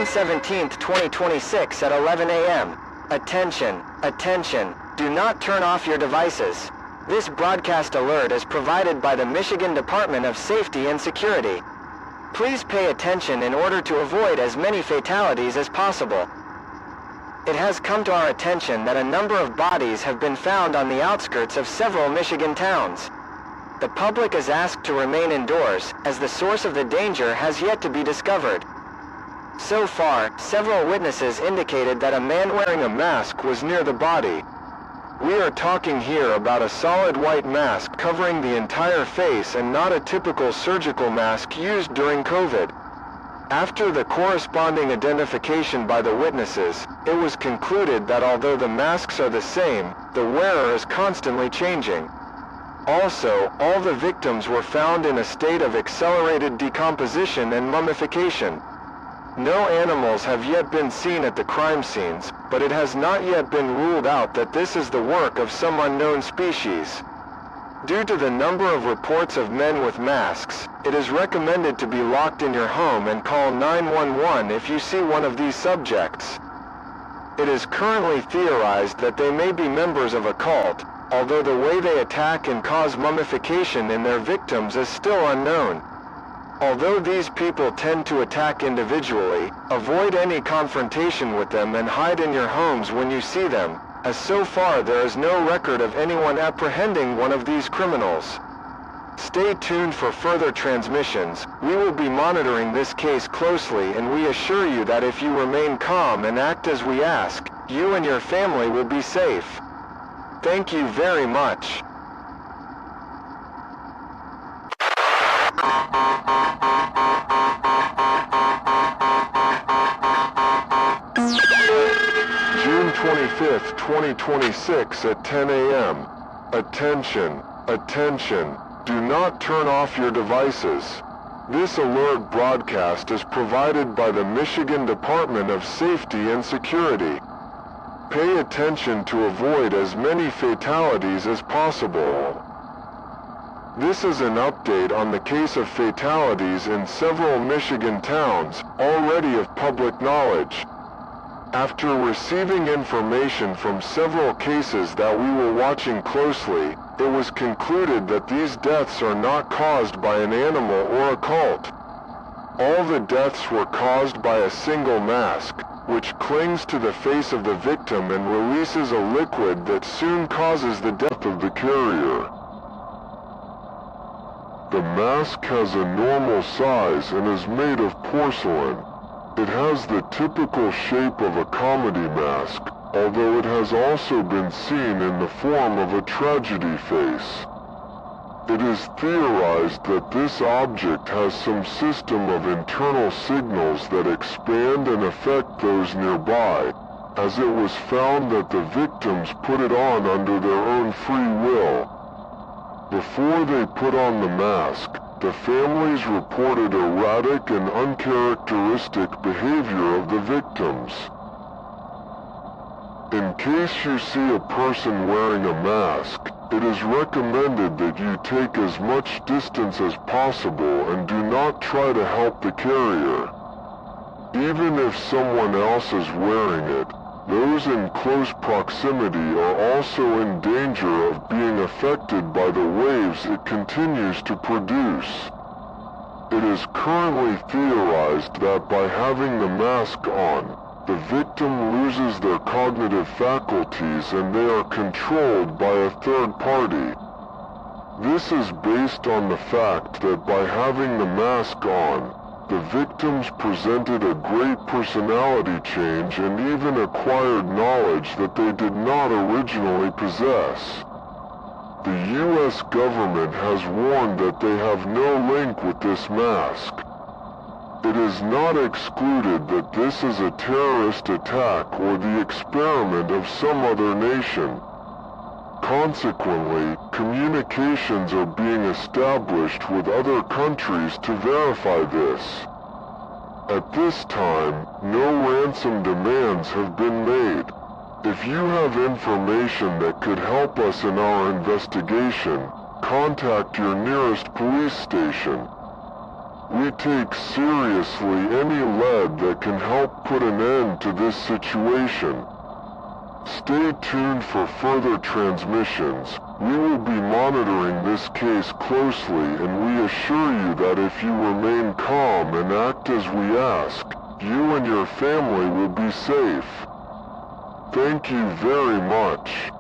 17, 2026 at 11 a.m. Attention, attention, do not turn off your devices. This broadcast alert is provided by the Michigan Department of Safety and Security. Please pay attention in order to avoid as many fatalities as possible. It has come to our attention that a number of bodies have been found on the outskirts of several Michigan towns. The public is asked to remain indoors, as the source of the danger has yet to be discovered. So far, several witnesses indicated that a man wearing a mask was near the body. We are talking here about a solid white mask covering the entire face and not a typical surgical mask used during COVID. After the corresponding identification by the witnesses, it was concluded that although the masks are the same, the wearer is constantly changing. Also, all the victims were found in a state of accelerated decomposition and mummification. No animals have yet been seen at the crime scenes, but it has not yet been ruled out that this is the work of some unknown species. Due to the number of reports of men with masks, it is recommended to be locked in your home and call 911 if you see one of these subjects. It is currently theorized that they may be members of a cult, although the way they attack and cause mummification in their victims is still unknown. Although these people tend to attack individually, avoid any confrontation with them and hide in your homes when you see them, as so far there is no record of anyone apprehending one of these criminals. Stay tuned for further transmissions. We will be monitoring this case closely, and we assure you that if you remain calm and act as we ask, you and your family will be safe. Thank you very much. June 25th, 2026 at 10 a.m. Attention, attention, do not turn off your devices. This alert broadcast is provided by the Michigan Department of Safety and Security. Pay attention to avoid as many fatalities as possible. This is an update on the case of fatalities in several Michigan towns, already of public knowledge. After receiving information from several cases that we were watching closely, it was concluded that these deaths are not caused by an animal or a cult. All the deaths were caused by a single mask, which clings to the face of the victim and releases a liquid that soon causes the death of the carrier. The mask has a normal size and is made of porcelain. It has the typical shape of a comedy mask, although it has also been seen in the form of a tragedy face. It is theorized that this object has some system of internal signals that expand and affect those nearby, as it was found that the victims put it on under their own free will. Before they put on the mask, the families reported erratic and uncharacteristic behavior of the victims. In case you see a person wearing a mask, it is recommended that you take as much distance as possible and do not try to help the carrier. Even if someone else is wearing it, those in close proximity are also in danger of being affected by the waves it continues to produce. It is currently theorized that by having the mask on, the victim loses their cognitive faculties and they are controlled by a third party. This is based on the fact that by having the mask on, the victims presented a great personality change and even acquired knowledge that they did not originally possess. The U.S. government has warned that they have no link with this mask. It is not excluded that this is a terrorist attack or the experiment of some other nation. Consequently, communications are being established with other countries to verify this. At this time, no ransom demands have been made. If you have information that could help us in our investigation, contact your nearest police station. We take seriously any lead that can help put an end to this situation. Stay tuned for further transmissions. We will be monitoring this case closely, and we assure you that if you remain calm and act as we ask, you and your family will be safe. Thank you very much.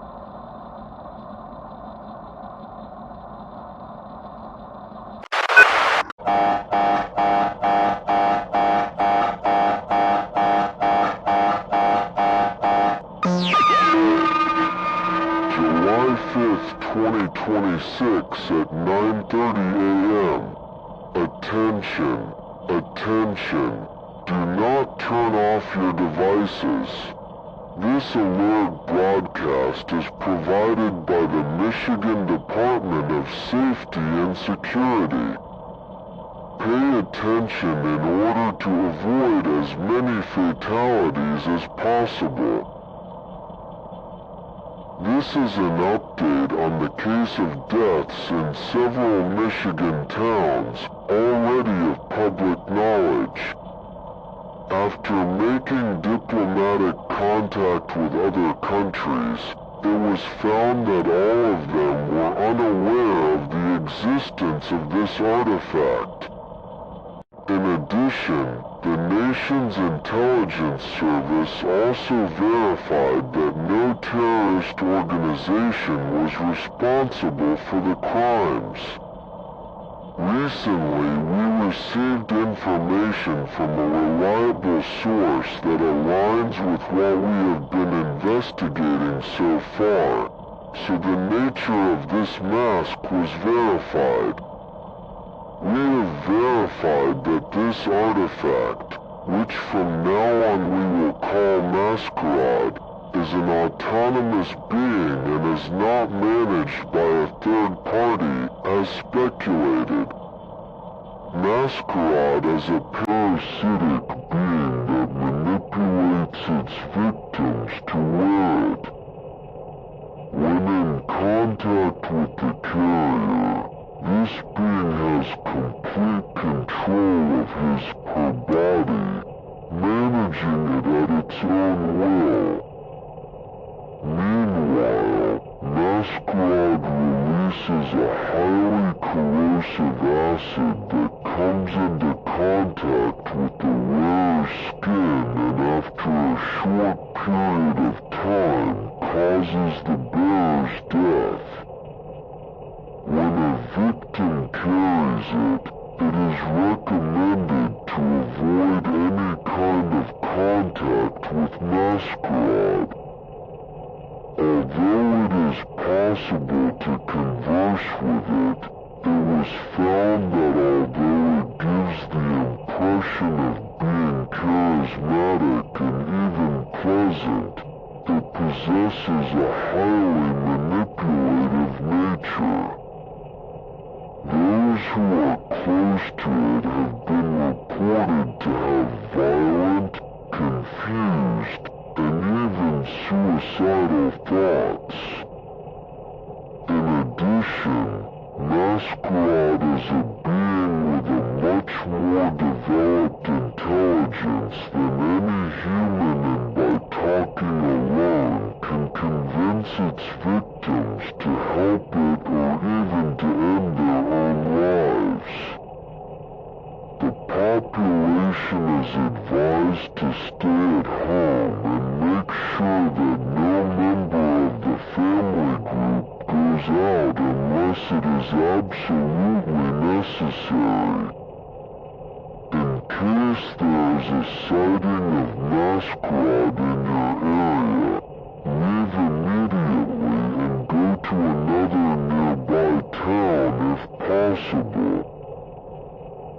July 5th, 2026 at 9:30 a.m. Attention, attention. Do not turn off your devices. This alert broadcast is provided by the Michigan Department of Safety and Security. Pay attention in order to avoid as many fatalities as possible. This is an update on the case of deaths in several Michigan towns, already of public knowledge. After making diplomatic contact with other countries, it was found that all of them were unaware of the existence of this artifact. In addition, the nation's intelligence service also verified that no terrorist organization was responsible for the crimes. Recently, we received information from a reliable source that aligns with what we have been investigating so far, so the nature of this mask was verified. We have verified that this artifact, which from now on we will call Masquerade, is an autonomous being and is not managed by a third party, as speculated. Masquerade is a parasitic being that manipulates its victims to wear it. When in contact with the carrier, this being has complete control of her body, managing it at its own will. Meanwhile, Masquerade releases a highly corrosive acid that comes into contact with the wearer's skin and after a short period of time causes the bearer's death. When a victim carries it, it is recommended to avoid any kind of contact with Masquerade. Although it is possible to converse with it, it was found that although it gives the impression of being charismatic and even pleasant, it possesses a highly manipulative nature. Those who are close to it have been reported to have violent, confused, and even suicidal thoughts. In addition, Masquerade is a being with a much more developed intelligence than any human, and by talking alone can convince its victims to help it or even to end their own lives. The population is advised to stay at home and make sure that no member of the family group goes out unless it is absolutely necessary. In case there is a sighting of Masquerade in your area, leave immediately and go to another nearby town if possible.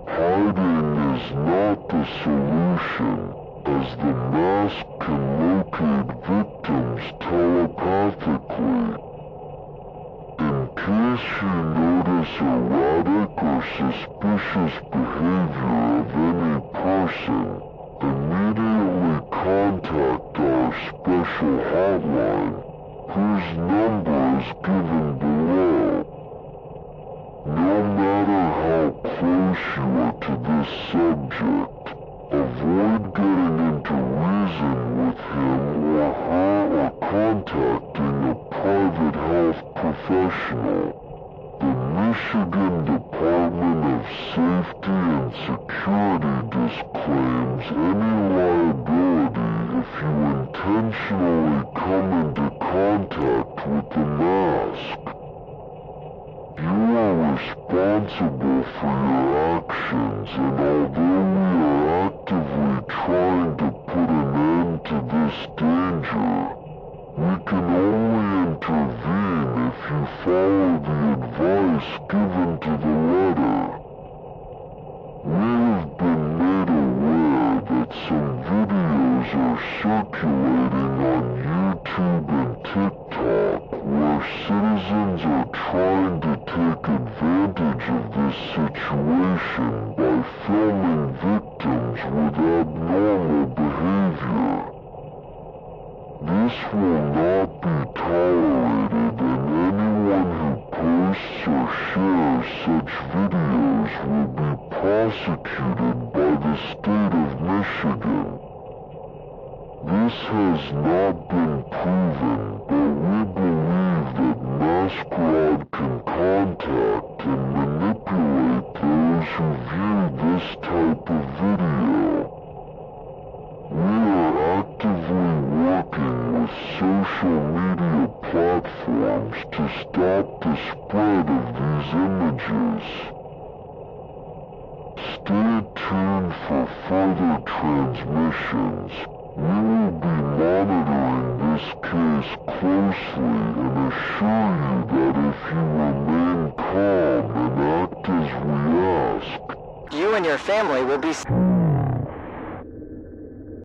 Hiding is not the solution, as the mask can locate victims telepathically. In case you notice erratic or suspicious behavior of any person, immediately contact our special hotline, whose number is given below. No matter how close issue to this subject. Avoid getting into reason with him or her or contacting a private health professional. The Michigan Department of Safety and Security disclaims any liability if you intentionally come into contact with the mask. You are responsible for your actions, and although we are actively trying to put an end to this danger, we can only intervene if you follow the advice given to the letter. We have been made aware that some videos are circulating on YouTube and TikTok where citizens are trying to take advantage of this situation by filming victims with abnormal behavior. This will not be tolerated, and anyone who posts or shares such videos will be prosecuted by the state of Michigan. This has not been proven, but we believe that Masquerade can contact and manipulate those who view this type of video. We are actively working with social media platforms to stop the spread of these images. Stay tuned for further transmissions. We will be monitoring this case closely and assure you that if you remain calm and act as we ask, you and your family will be